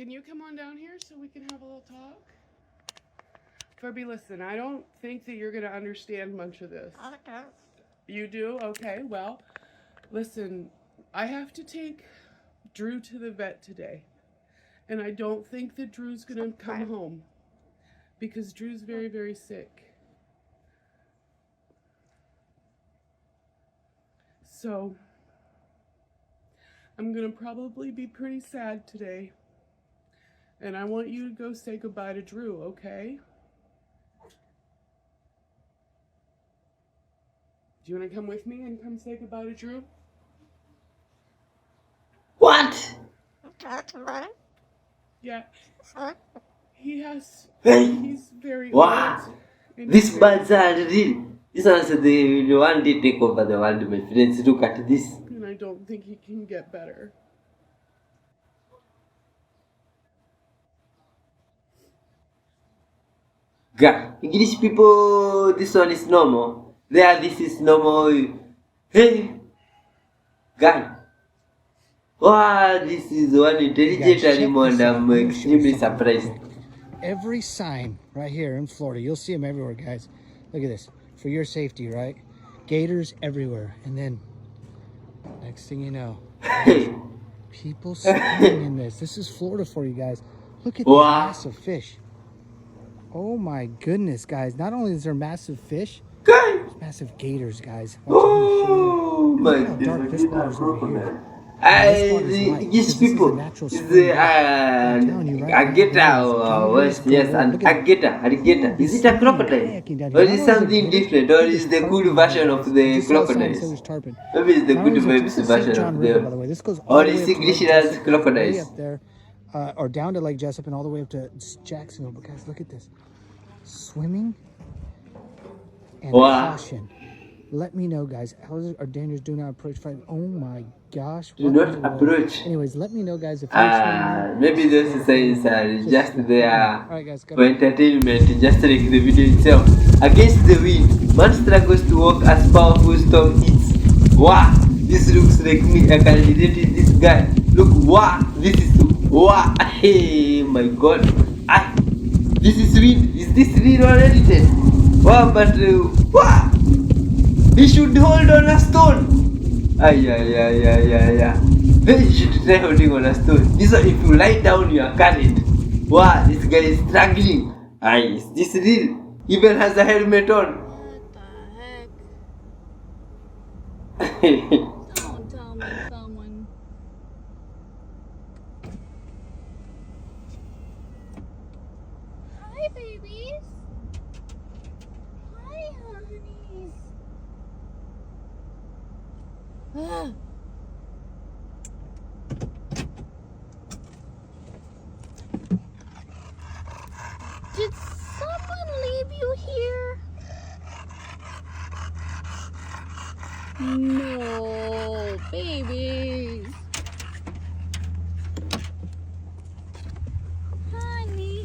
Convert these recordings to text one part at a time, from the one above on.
can you come on down here so we can have a little talk? Furby, listen, I don't think that you're going to understand much of this. Okay. You do? Okay, well, listen, I have to take Drew to the vet today. And I don't think that Drew's going to come home. Because Drew's very, very sick. So, I'm going to probably be pretty sad today. And I want you to go say goodbye to Drew, okay? Do you want to come with me and come say goodbye to Drew? What? Okay. Yeah. He's Hey! very Wow! old. And These he's birds are real. This one's they will one day take over the world, my friends. Look at this. and I don't think he can get better. God, English people, this one is normal. There, this is normal. Hey! God. Wow, this is one intelligent animal and I'm extremely surprised. Every sign right here in Florida, you'll see them everywhere, guys. Look at this. For your safety, right? Gators everywhere. And then, next thing you know, people swimming in this. This is Florida for you guys. Look at these massive fish. Oh my goodness, guys. Not only is there massive fish, there's massive gators, guys. Oh my goodness. These people is the yes, and alligator. Is it a crocodile? Or is it something different? Or is the good version of the crocodiles? Maybe it's the good version of them. Or is it English crocodiles? Or down to Lake Jessup and all the way up to Jacksonville. But guys, look at this. Swimming and caution. Let me know, guys. Houses are dangerous. Do not approach. Oh my gosh. Do not approach. Anyways, let me know, guys. If you're maybe those signs are just there right, guys, for entertainment, just like the video itself. Against the wind, man struggles to walk as powerful storm hits. Wow, this looks like me. I can relate to this guy. Look, wow, this is wow. Hey, my God. This is wind. Is this real or edited? Wow, but wow. He should hold on a stone. Yeah. He should try holding on a stone. This one, if you lie down, you are carried. Wow, this guy is struggling. Is this real? Even has a helmet on. What the heck? Don't tell me someone. Hi, babies. Hi, honeys. Did someone leave you here? No, babies. Honey,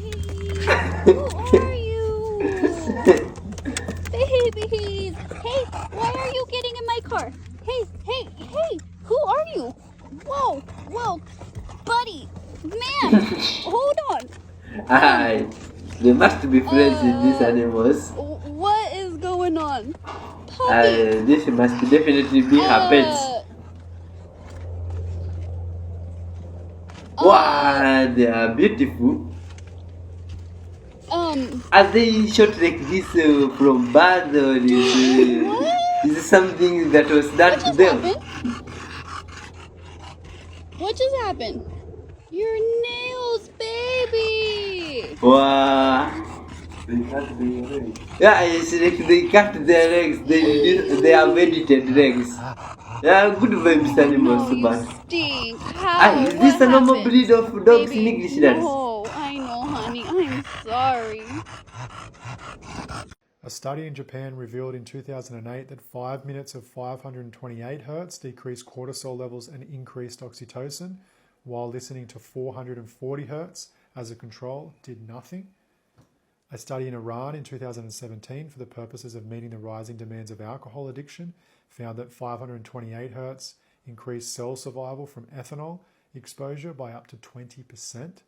who are you? Babies. Hey, why are you getting in my car? Hey, who are you? Whoa, buddy, man, hold on. They must be friends with these animals. What is going on? Puppy. This must definitely be her pets. Wow, they are beautiful. Are they shot like this from birds or is it something that was done to them? What just happened? Your nails, baby! Wow. Yeah, it's like they cut their legs. They have edited legs. Yeah, good vibes animals, no, but. Stink. How? Is this a normal breed of dogs in English, lads? No, I know, honey. I'm sorry. A study in Japan revealed in 2008 that 5 minutes of 528 Hz decreased cortisol levels and increased oxytocin, while listening to 440 Hz as a control did nothing. A study in Iran in 2017 for the purposes of meeting the rising demands of alcohol addiction found that 528 Hz increased cell survival from ethanol exposure by up to 20%.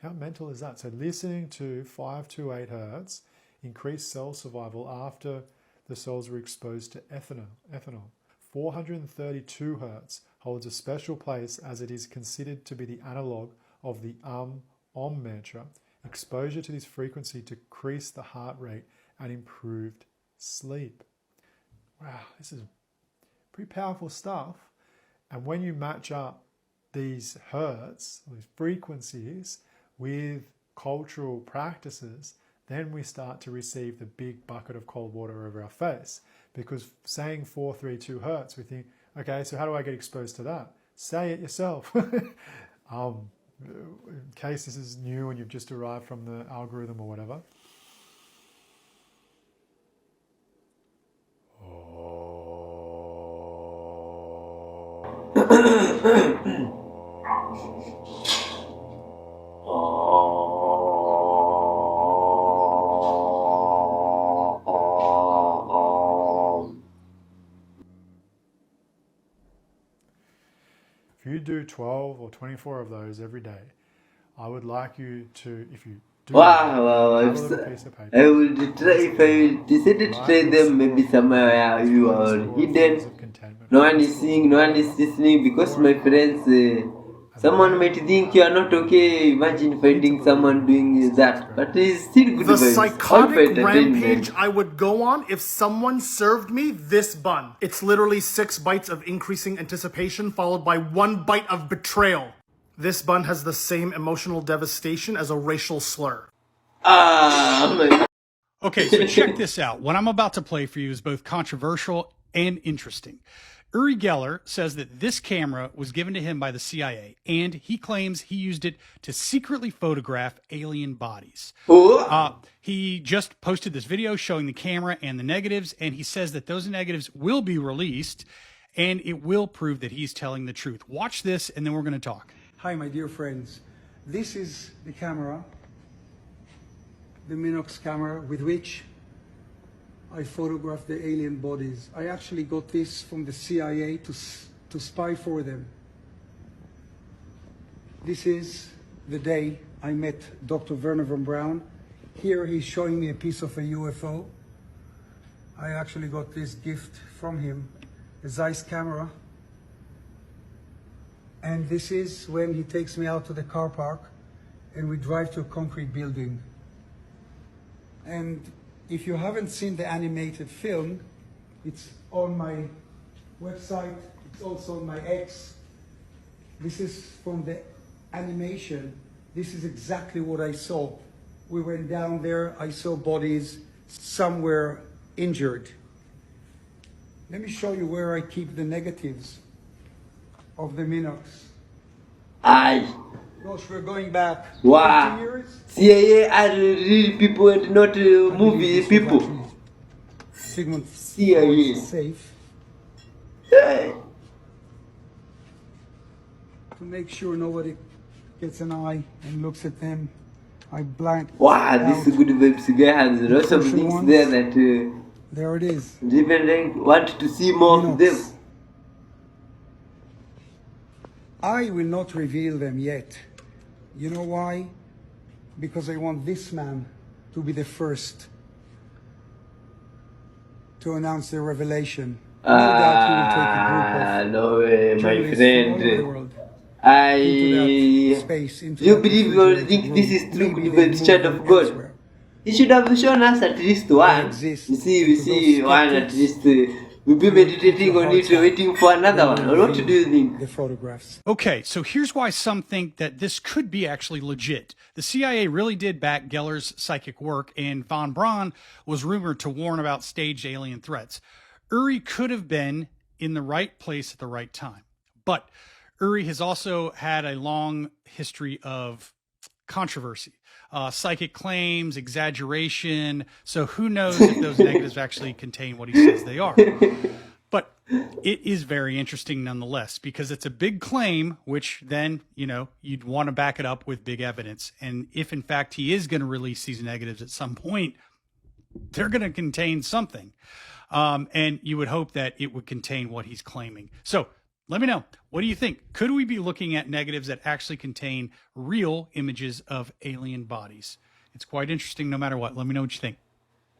How mental is that? So listening to 528 hertz increased cell survival after the cells were exposed to ethanol. 432 hertz holds a special place as it is considered to be the analog of the om mantra. Exposure to this frequency decreased the heart rate and improved sleep. Wow, this is pretty powerful stuff. And when you match up these hertz, these frequencies, with cultural practices, then we start to receive the big bucket of cold water over our face. Because saying 432 hertz, we think, okay, so how do I get exposed to that? Say it yourself. In case this is new and you've just arrived from the algorithm or whatever. If you do 12 or 24 of those every day, I would like you to, if you do, Wow, have a little piece of paper. I will try. If I decided to try them, maybe somewhere you are hidden. No one is seeing, no one is listening, because my friends, someone might think you are not okay. Imagine finding someone doing that, but it's still good. The vibes. psychotic rampage I would go on if someone served me this bun. It's literally 6 bites of increasing anticipation followed by 1 bite of betrayal. This bun has the same emotional devastation as a racial slur. Ah, my God. Okay, so check this out. What I'm about to play for you is both controversial and interesting. Uri Geller says that this camera was given to him by the CIA, and he claims he used it to secretly photograph alien bodies. He just posted this video showing the camera and the negatives, and he says that those negatives will be released, and it will prove that he's telling the truth. Watch this, and then we're going to talk. Hi, my dear friends. This is the camera, the Minox camera, with which I photographed the alien bodies. I actually got this from the CIA to spy for them. This is the day I met Dr. Werner von Braun. Here he's showing me a piece of a UFO. I actually got this gift from him, a Zeiss camera. And this is when he takes me out to the car park and we drive to a concrete building. And if you haven't seen the animated film, it's on my website, it's also on my X. This is from the animation. This is exactly what I saw. We went down there, I saw bodies, some were injured. Let me show you where I keep the negatives of the Minox. Aye. Gosh, we're going back 50 Wow. years. CIA are real people and not movie This was people. actually Sigmund CIA. Freud's safe. Hey. To make sure nobody gets an eye and looks at them, I blanked Wow, this is good vibes. Guy has lots of crucial things ones. there that There it is. even want to see more of them. I will not reveal them yet. You know why? Because I want this man to be the first to announce the revelation. No doubt he will take a group of No way, my journalists from all over the friend. world into that I. space, into You that believe or refrigerated think this room. is true, Maybe good they vibes, move child them of God. elsewhere. He should have shown us at least one. exist. You see, we To see those one at skeptics, least. We'll be meditating on it, waiting for another one. Or what do you think? The photographs. Okay, so here's why some think that this could be actually legit. The CIA really did back Geller's psychic work, and von Braun was rumored to warn about staged alien threats. Uri could have been in the right place at the right time. But Uri has also had a long history of controversy, psychic claims, exaggeration. So who knows if those negatives actually contain what he says they are. But it is very interesting nonetheless, because it's a big claim, which then, you'd want to back it up with big evidence. And if in fact he is going to release these negatives at some point, they're going to contain something. And you would hope that it would contain what he's claiming. So Let me know. What do you think? Could we be looking at negatives that actually contain real images of alien bodies? It's quite interesting no matter what. Let me know what you think.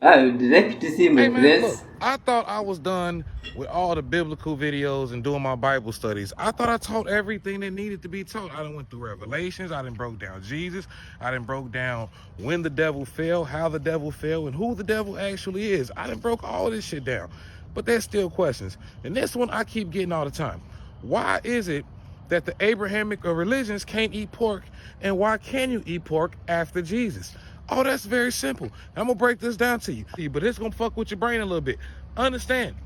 I would like to see my Hey man, look, friends. I thought I was done with all the biblical videos and doing my Bible studies. I thought I taught everything that needed to be taught. I done went through Revelations, I done broke down Jesus, I done broke down when the devil fell, how the devil fell, and who the devil actually is. I done broke all this shit down. But there's still questions. And this one I keep getting all the time. Why is it that the Abrahamic religions can't eat pork, and why can you eat pork after Jesus? Oh, that's very simple. I'm gonna break this down to you, but it's gonna fuck with your brain a little bit. Understand,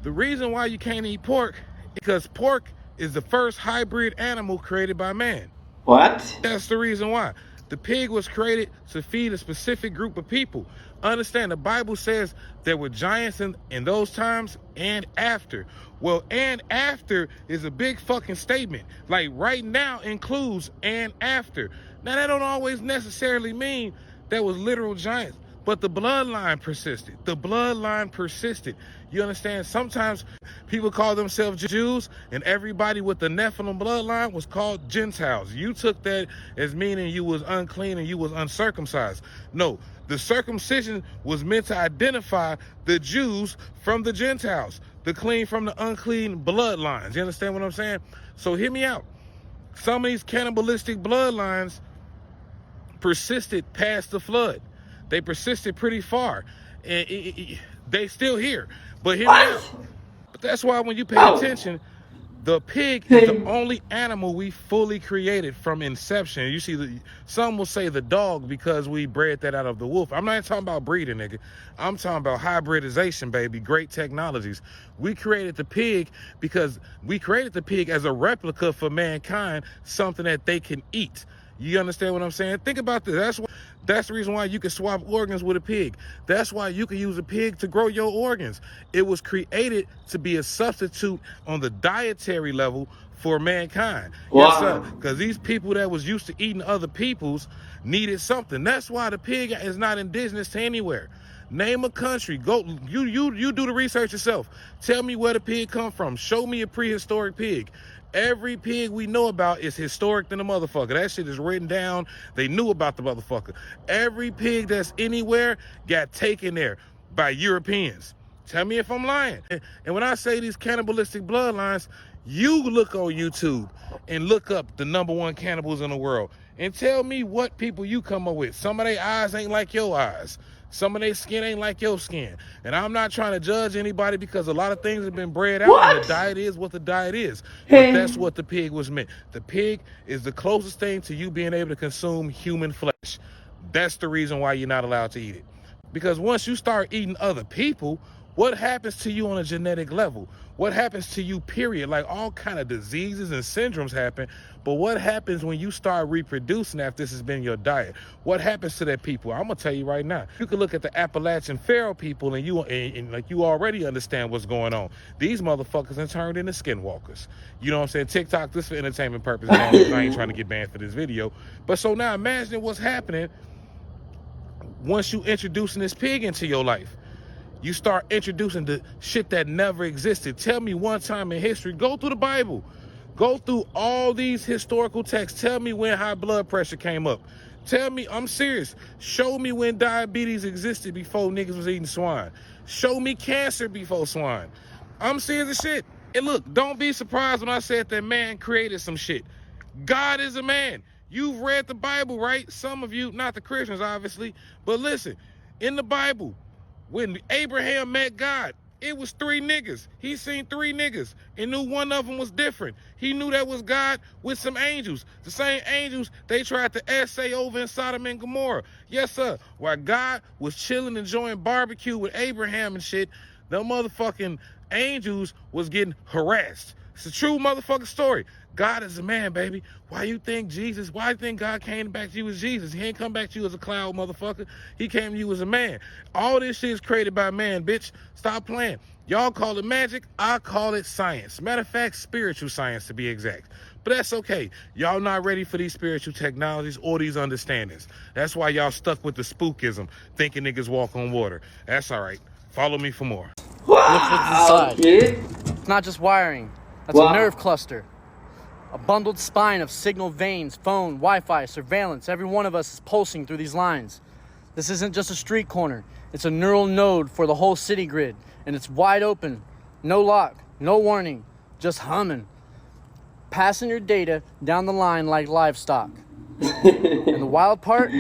the reason why you can't eat pork is because pork is the first hybrid animal created by man. What? That's the reason why. The pig was created to feed a specific group of people. Understand, the Bible says there were giants in those times and after. Well, and after is a big fucking statement. Like right now includes and after. Now that don't always necessarily mean there was literal giants, but the bloodline persisted. The bloodline persisted. You understand? Sometimes people call themselves Jews, and everybody with the Nephilim bloodline was called Gentiles. You took that as meaning you was unclean and you was uncircumcised. No, the circumcision was meant to identify the Jews from the Gentiles, the clean from the unclean bloodlines. You understand what I'm saying? So hear me out. Some of these cannibalistic bloodlines persisted past the flood. They persisted pretty far, and they still here. But hear me out. But that's why when you pay attention, the pig is the only animal we fully created from inception. You see, some will say the dog because we bred that out of the wolf. I'm not talking about breeding, nigga. I'm talking about hybridization, baby. Great technologies. We created the pig because we created the pig as a replica for mankind, something that they can eat. You understand what I'm saying? Think about this. That's the reason why you can swap organs with a pig. That's why you can use a pig to grow your organs. It was created to be a substitute on the dietary level for mankind. Wow. Yes, sir. Because these people that was used to eating other people's needed something. That's why the pig is not indigenous to anywhere. Name a country. Go. You do the research yourself. Tell me where the pig come from. Show me a prehistoric pig. Every pig we know about is historic than a motherfucker. That shit is written down. They knew about the motherfucker. Every pig that's anywhere got taken there by Europeans. Tell me if I'm lying. And when I say these cannibalistic bloodlines, you look on YouTube and look up the #1 cannibals in the world and tell me what people you come up with. Some of their eyes ain't like your eyes. Some of their skin ain't like your skin. And I'm not trying to judge anybody because a lot of things have been bred out. And the diet is what the diet is. But that's what the pig was meant. The pig is the closest thing to you being able to consume human flesh. That's the reason why you're not allowed to eat it. Because once you start eating other people, what happens to you on a genetic level? What happens to you, period? Like all kind of diseases and syndromes happen. But what happens when you start reproducing after this has been your diet? What happens to that people? I'm gonna tell you right now. You can look at the Appalachian Pharaoh people and you already understand what's going on. These motherfuckers have turned into skinwalkers. You know what I'm saying? TikTok, this for entertainment purposes. I ain't trying to get banned for this video. But so now imagine what's happening once you introducing this pig into your life. You start introducing the shit that never existed. Tell me one time in history, go through the Bible. Go through all these historical texts. Tell me when high blood pressure came up. Tell me, I'm serious. Show me when diabetes existed before niggas was eating swine. Show me cancer before swine. I'm serious as shit. And look, don't be surprised when I said that man created some shit. God is a man. You've read the Bible, right? Some of you, not the Christians, obviously. But listen, in the Bible, when Abraham met God, it was 3 niggas. He seen 3 niggas and knew one of them was different. He knew that was God with some angels. The same angels they tried to essay over in Sodom and Gomorrah. Yes, sir. While God was chilling, enjoying barbecue with Abraham and shit, the motherfucking angels was getting harassed. It's a true motherfucking story. God is a man, baby. Why you think God came back to you as Jesus? He ain't come back to you as a cloud, motherfucker. He came to you as a man. All this shit is created by man, bitch. Stop playing. Y'all call it magic. I call it science. Matter of fact, spiritual science to be exact. But that's okay. Y'all not ready for these spiritual technologies or these understandings. That's why y'all stuck with the spookism, thinking niggas walk on water. That's all right. Follow me for more. Wow, okay. It's not just wiring. That's Wow. a nerve cluster. A bundled spine of signal veins, phone, Wi-Fi, surveillance. Every one of us is pulsing through these lines. This isn't just a street corner. It's a neural node for the whole city grid. And it's wide open. No lock, no warning, just humming. Passing your data down the line like livestock. And the wild part,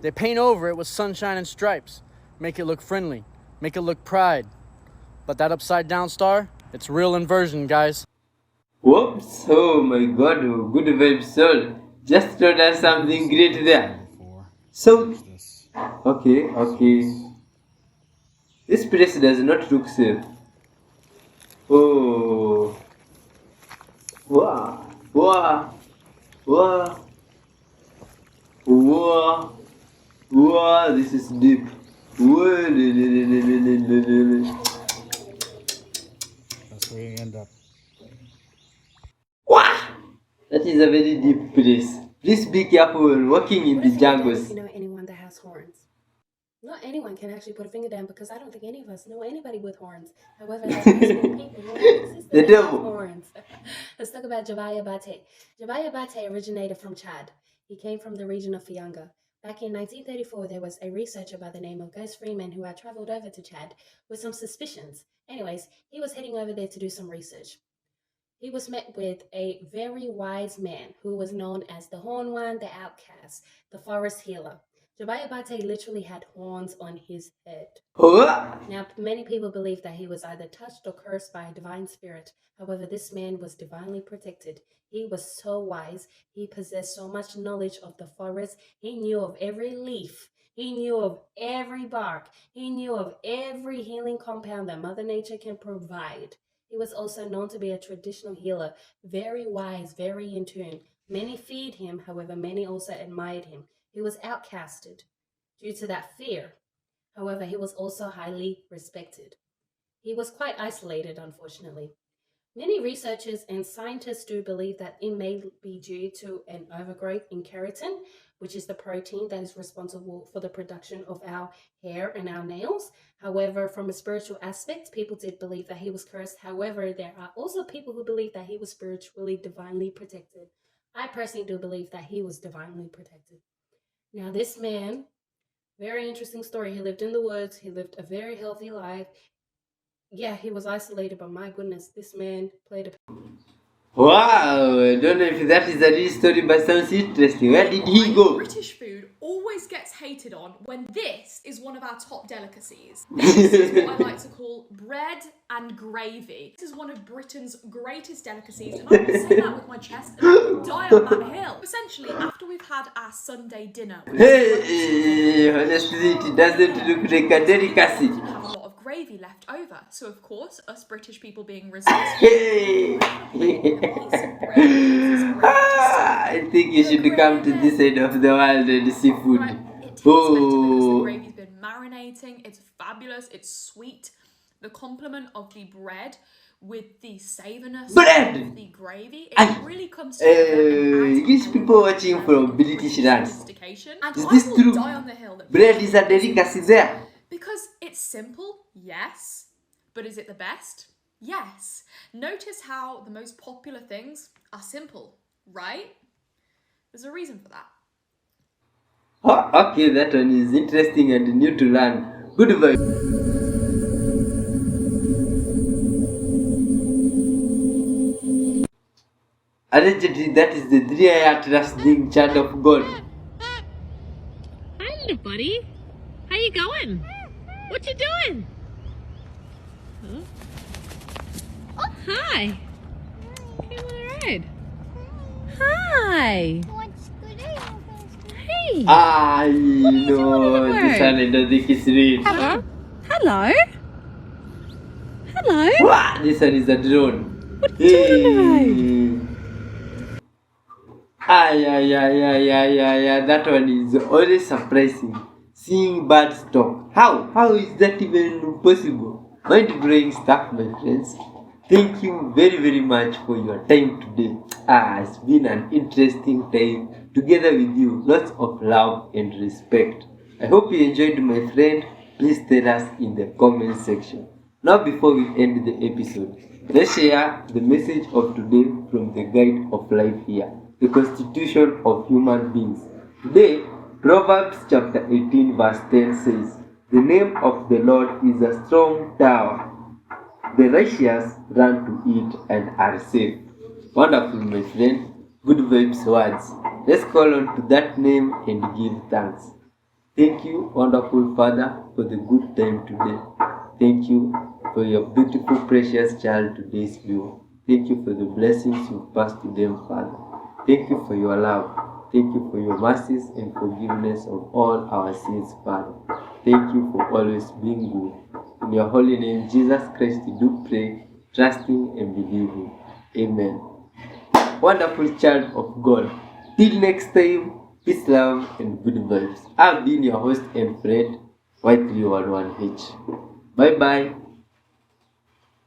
they paint over it with sunshine and stripes. Make it look friendly, make it look pride. But that upside down star, it's real inversion, guys. Whoops! Oh my god, oh, good vibes, soul. Just told us something great there. So, okay. This place does not look safe. Oh. Wow. This is deep. That's where you end up. That is a very deep place. Please be careful when walking in the jungles. You know anyone that has horns? Not anyone can actually put a finger down because I don't think any of us know anybody with horns. However, there are people who exist The that have devil. horns. Let's talk about Jabayate. Jabayate originated from Chad. He came from the region of Fianga. Back in 1934, there was a researcher by the name of Gus Freeman who had traveled over to Chad with some suspicions. Anyways, he was heading over there to do some research. He was met with a very wise man who was known as the Horn One, the Outcast, the Forest Healer. Jabayate literally had horns on his head. Now, many people believe that he was either touched or cursed by a divine spirit. However, this man was divinely protected. He was so wise. He possessed so much knowledge of the forest. He knew of every leaf. He knew of every bark. He knew of every healing compound that Mother Nature can provide. He was also known to be a traditional healer, very wise, very in tune. Many feared him, however, many also admired him. He was outcasted due to that fear. However, he was also highly respected. He was quite isolated, unfortunately. Many researchers and scientists do believe that it may be due to an overgrowth in keratin, which is the protein that is responsible for the production of our hair and our nails. However, from a spiritual aspect, people did believe that he was cursed. However, there are also people who believe that he was spiritually, divinely protected. I personally do believe that he was divinely protected. Now, this man, very interesting story. He lived in the woods. He lived a very healthy life. Yeah, he was isolated, but my goodness, this man played a... Wow, I don't know if that is a real story, but sounds interesting. Where did he go? British food always gets hated on when this is one of our top delicacies. This is what I like to call bread and gravy. This is one of Britain's greatest delicacies, and I will say that with my chest and I will die on that hill. Essentially, after we've had our Sunday dinner, Hey, honestly, it doesn't look like a delicacy. have a lot of gravy left over. So of course, us British people being resourceful, Hey. I think you should come to this side of the world and see food. Right, it tastes better because the Oh, gravy's been marinating. It's fabulous. It's sweet. The complement of the bread with the savouriness of the gravy, it really comes together. English people watching from British lands. Sophistication. And Is I this will true? die on the hill that Bread is a delicacy there. because it's simple, yes, but is it the best? Yes. Notice how the most popular things are simple, right? There's a reason for that. Oh, okay, that one is interesting and new to learn. Good vibe. Allegedly, that is the 3-eye atlas being child of God. Hi, little buddy. How you going? What you doing? Huh? Oh, hi. Come on a ride. Hi. Hey. I know this one, I don't think it's real. Hello. Hello. Hello. Wow, this one is a drone. What are you doing? That one is always surprising. Seeing birds talk. How is that even possible? Mind-blowing stuff, my friends. Thank you very, very much for your time today. It's been an interesting time together with you. Lots of love and respect. I hope you enjoyed, my friend. Please tell us in the comment section. Now, before we end the episode, Let's share the message of today from the Guide of Life here, the Constitution of Human Beings. Today, Proverbs chapter 18 verse 10 says, "The name of the Lord is a strong tower. The righteous run to it and are safe." Wonderful, my friend. Good vibes words. Let's call on to that name and give thanks. Thank you, wonderful Father, for the good time today. Thank you for your beautiful, precious child today's view. Thank you for the blessings you passed to them, Father. Thank you for your love. Thank you for your mercies and forgiveness of all our sins, Father. Thank you for always being good. In your holy name, Jesus Christ, we do pray, trusting and believing. Amen. Wonderful child of God. Till next time, peace, love, and good vibes. I've been your host and friend, Y311H. Bye-bye.